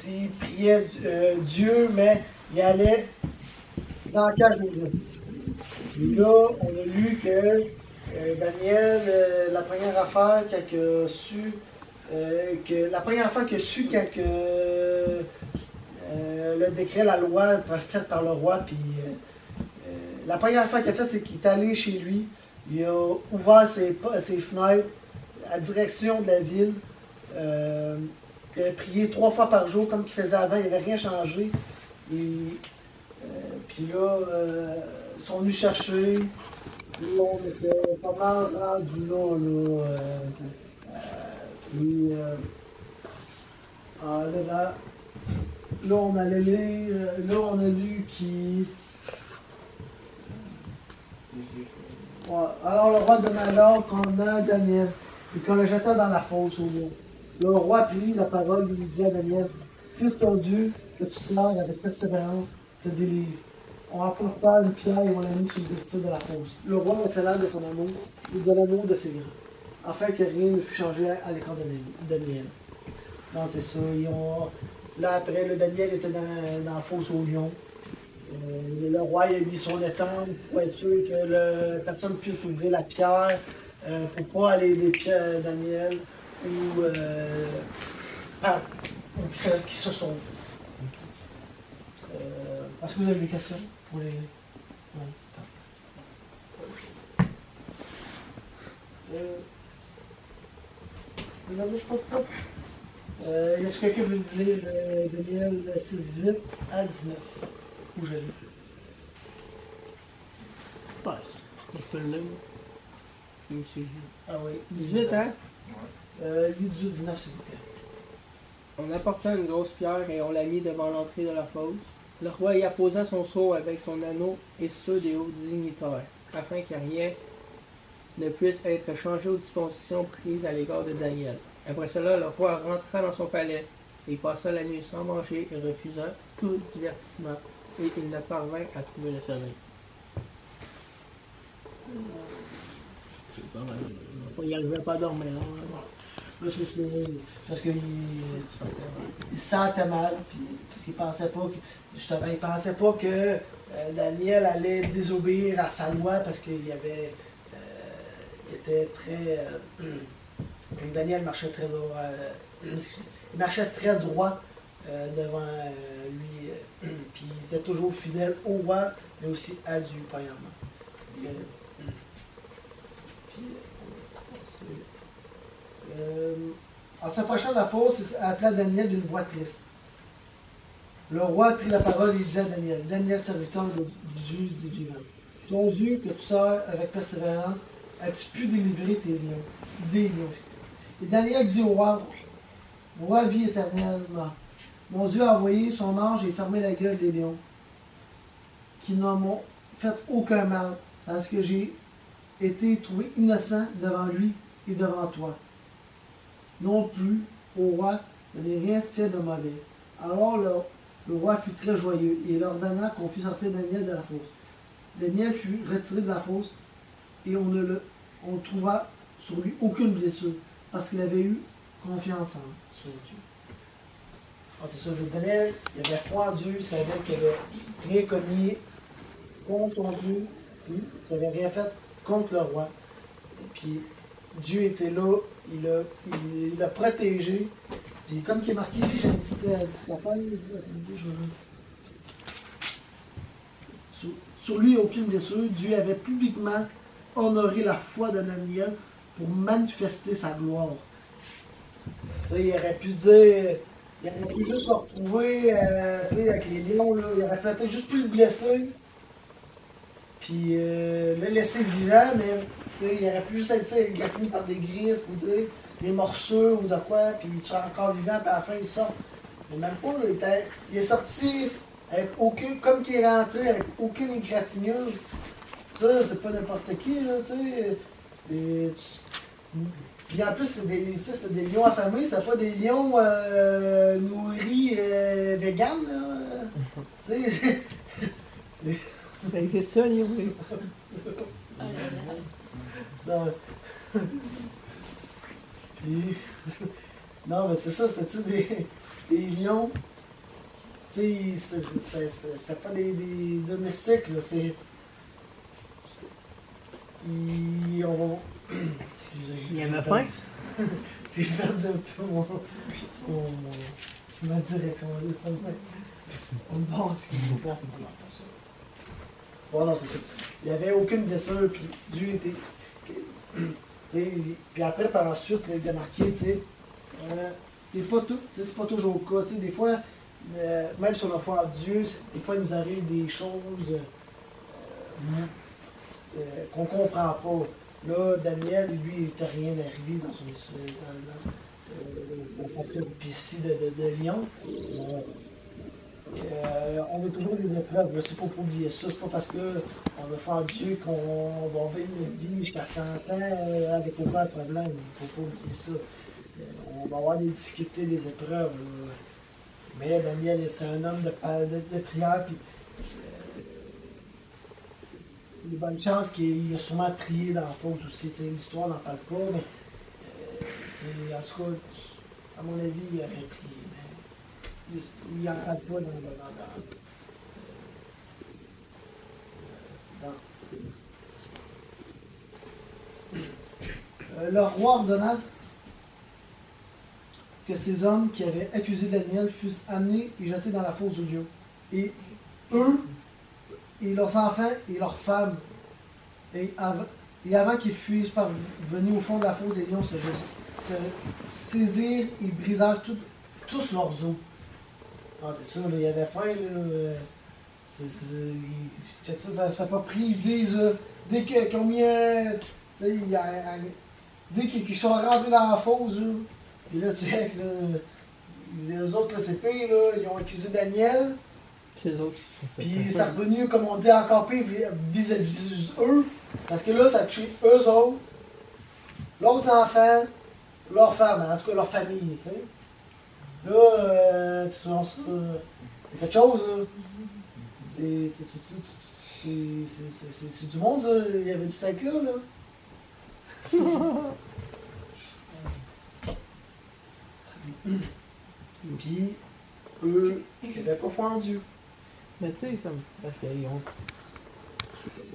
il priait Dieu, mais il allait dans la cage aux œufs. Et là, on a lu que Daniel, la première affaire qu'il a su, la première affaire qu'il a su quand le décret, la loi faite par le roi, puis la première affaire qu'il a faite, c'est qu'il est allé chez lui, il a ouvert ses fenêtres à direction de la ville, il a prié 3 fois par jour comme il faisait avant, il n'avait rien changé. Et puis là, ils sont venus chercher. Puis on était pas mal rendu là. Là, on allait lire. Là, on a lu qui. Ouais. Alors, le roi donna l'ordre commandant Daniel et qu'on le jeta dans la fosse au lion. Le roi prit la parole et lui dit à Daniel: puisse ton Dieu, que tu sers avec persévérance, te délivre. On apporta une pierre et on l'a mis sur le dessus de la fosse. Le roi était l'air de son amour et de l'amour de ses grands, afin que rien ne fût changé à l'écart de Daniel. Non, c'est ça. Là, après, le Daniel était dans la fosse au lion. Le roi il a mis son étang pour être sûr que personne ne puisse ouvrir la pierre pour pas aller les pieds Daniel ou qui se sauvent. Est-ce que vous avez des questions pour les. Non. Y a-t-il quelqu'un qui veut lire Daniel 6, 18 à 19? Où j'ai lu? Ouais, je peux le lire. Ah oui. 18, hein? Lis 18, 19, s'il vous plaît. On apporta une grosse pierre et on la mit devant l'entrée de la fosse. Le roi y apposa son sceau avec son anneau et ceux des hauts dignitaires, afin que rien ne puisse être changé aux dispositions prises à l'égard de Daniel. Après cela, le roi rentra dans son palais et passa la nuit sans manger et refusa tout divertissement, et il ne parvint à trouver le sommeil. C'est pas mal. Il n'arrivait pas à dormir. Là, parce qu'il se sentait mal, puis, parce qu'il pensait pas que. Justement, il pensait pas que Daniel allait désobéir à sa loi parce qu'il avait. Il était très. Daniel marchait très droit. Il marchait très droit devant lui. Puis il était toujours fidèle au roi, mais aussi à Dieu, premièrement. En s'approchant de la fosse, il appela Daniel d'une voix triste. Le roi prit la parole et dit à Daniel: Daniel, serviteur du Dieu du vivant, ton Dieu que tu sers avec persévérance, as-tu pu délivrer des lions? Et Daniel dit au roi: vie éternellement, mon Dieu a envoyé son ange et fermé la gueule des lions, qui n'en m'ont fait aucun mal, parce que j'ai été trouvé innocent devant lui et devant toi. Non plus, au roi, je n'ai rien fait de mauvais. Alors le roi fut très joyeux et il ordonna qu'on fît sortir Daniel de la fosse. Daniel fut retiré de la fosse et on ne trouva sur lui aucune blessure parce qu'il avait eu confiance sur Dieu. C'est sûr, Daniel, il avait foi en Dieu, il savait qu'il n'avait rien commis contre son Dieu, qu'il n'avait rien fait contre le roi. Et puis Dieu était là, il l'a protégé. Puis comme il est marqué ici, j'ai une petite affaire. Sur lui, aucune blessure. Dieu avait publiquement honoré la foi de Daniel pour manifester sa gloire. Tu sais, il aurait pu se dire, il aurait pu juste se retrouver avec les lions, là. Il aurait peut-être juste pu le blesser. Puis le laisser vivant, mais il aurait pu juste être, il a fini par des griffes ou des morsures ou de quoi, puis il sera encore vivant, puis à la fin il sort. Mais même pas, il est sorti avec aucun, comme qu'il est rentré avec aucune égratignure. Ça, c'est pas n'importe qui, là, tu sais. Puis en plus, c'est des lions affamés, c'est pas des lions nourris vegan, là. Tu sais, Ça existe ça, les oui. Non. Puis, non, mais c'est ça, c'était des lions C'était pas des domestiques, là. On va. Excusez. Il avait faim? J'ai perdu un peu ma direction. Bon, excusez-moi. Non, pas ça. Bon, non, c'est ça. Il n'y avait aucune blessure, puis Dieu était. Puis après, par la suite, il a marqué, c'est pas tout, c'est pas toujours le cas. Des fois, même si on a foi en Dieu, des fois, il nous arrive des choses qu'on comprend pas. Là, Daniel, lui, il n'était rien arrivé dans sa péripétie de lion. On a toujours des épreuves. Il ne faut pas oublier ça. C'est pas parce qu'on a foi en Dieu qu'on va vivre jusqu'à 100 ans avec aucun problème. Il ne faut pas oublier ça. On va avoir des difficultés, des épreuves. Mais Daniel, c'est un homme de prière. Puis, il y a de bonnes chances qu'il a sûrement prié dans la fosse aussi. L'histoire n'en parle pas, mais en tout cas, à mon avis, il aurait prié. Il n'en parle pas le roi ordonna que ces hommes qui avaient accusé Daniel fussent amenés et jetés dans la fosse aux lions. Et eux, et leurs enfants et leurs femmes, et avant qu'ils fussent parvenus au fond de la fosse, les lions se saisirent et brisèrent tous leurs os. Ah, c'est sûr, là, il y avait faim, là. Check ça n'a pas pris. Ils disent, dès qu'ils ont mis dès qu'ils sont rentrés dans la fosse, là, et là, check, là, les autres, là, c'est pire, là, ils ont accusé Daniel. Les autres. Puis c'est revenu, comme on dit, encore pire vis-à-vis eux. Parce que là, ça tue eux autres, leurs enfants, leurs femmes, en tout cas leur famille, tu sais. Là, tu vois ça, c'est quelque chose, là. C'est du monde, ça. Il y avait du steak là, là. Puis, eux, ils n'avaient pas foi en Dieu. Mais tu sais, parce qu'ils ont.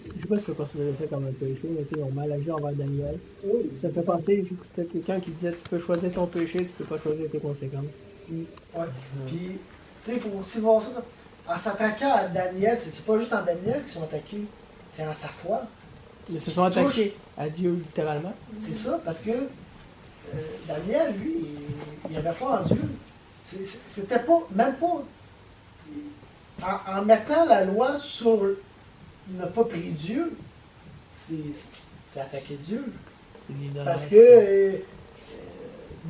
Je sais pas si je peux considérer ça comme un péché, mais tu sais, ils ont mal agi envers Daniel. Oui. Ça fait penser, j'écoutais quelqu'un qui disait tu peux choisir ton péché, tu peux pas choisir tes conséquences. Ouais. Puis, tu sais, il faut aussi voir ça. En s'attaquant à Daniel, c'est pas juste en Daniel qu'ils sont attaqués, c'est en sa foi. Ils se sont attaqués à Dieu littéralement. C'est ça, parce que Daniel, lui, il avait foi en Dieu. C'était pas, même pas. En mettant la loi sur ne pas prier Dieu, c'est attaquer Dieu. Parce que,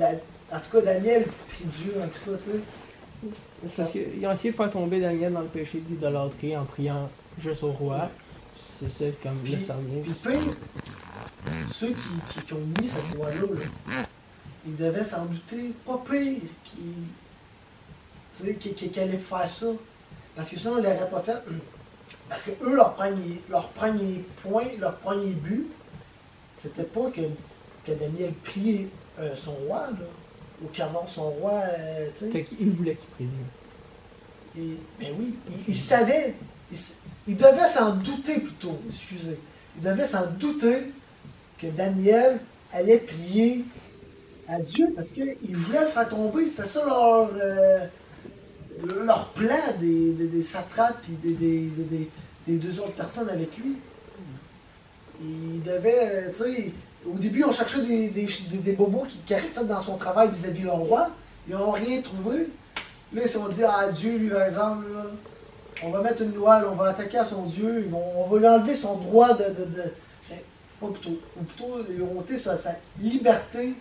en tout cas, Daniel prie Dieu, en tout cas, tu sais. Parce qu'ils ont essayé de faire tomber Daniel dans le péché d'idolâtrie en priant juste au roi. C'est ça comme Puis, le semblait. puis pire, ceux qui ont mis cette loi-là, là, ils devaient s'en douter, pas pire, qu'ils allaient faire ça. Parce que sinon, ils ne l'auraient pas fait. Parce que eux, leur premier point, leur premier but, c'était pas que Daniel prie son roi, là, ou qu'avant son roi, tu sais. Fait qu'il voulait qu'il prie Dieu. Ben oui, il savait. Il devait s'en douter plutôt, excusez. Il devait s'en douter que Daniel allait prier à Dieu parce qu'il voulait le faire tomber. C'était ça leur plan des satrapes et des deux autres personnes avec lui. Il devait, tu sais, au début, on cherchait des bobos qui arrivent fait dans son travail vis-à-vis leur roi. Ils n'ont rien trouvé. Là, ils se sont dit, ah, Dieu, lui, par exemple, là, on va mettre une loi, là, on va attaquer à son Dieu, on va lui enlever son droit de pas plutôt, ou plutôt, ils ont ôté sa liberté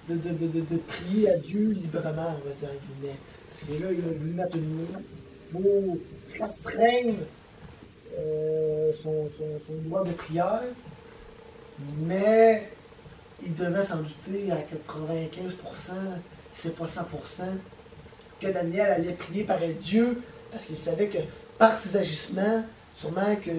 de prier à Dieu librement, on va dire, en guillemets. Parce que là, il a voulu mettre une loi pour restreindre son droit de prière, mais il devait s'en douter à 95%, si c'est pas 100%, que Daniel allait prier par Dieu, parce qu'il savait que par ses agissements, sûrement que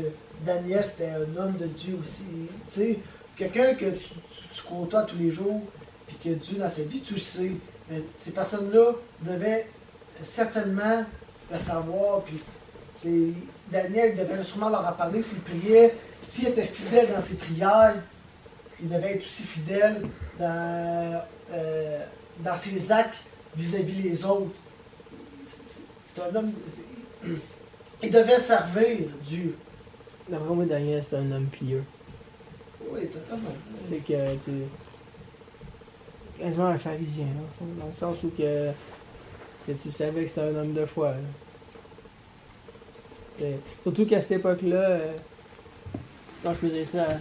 Daniel c'était un homme de Dieu aussi. Tu sais, quelqu'un que tu côtoies tous les jours, puis que Dieu dans sa vie, tu le sais. Mais ces personnes-là devaient certainement de savoir. Puis, Daniel devait sûrement leur en parler s'il priait. S'il était fidèle dans ses prières, il devait être aussi fidèle dans ses actes vis-à-vis les autres. C'est un homme. Il devait servir Dieu. D'après moi, Daniel, c'est un homme pieux. Oui, totalement. C'est que tu. Quasiment un pharisien, là, dans le sens où que tu savais que c'était un homme de foi. Surtout qu'à cette époque-là, quand je faisais ça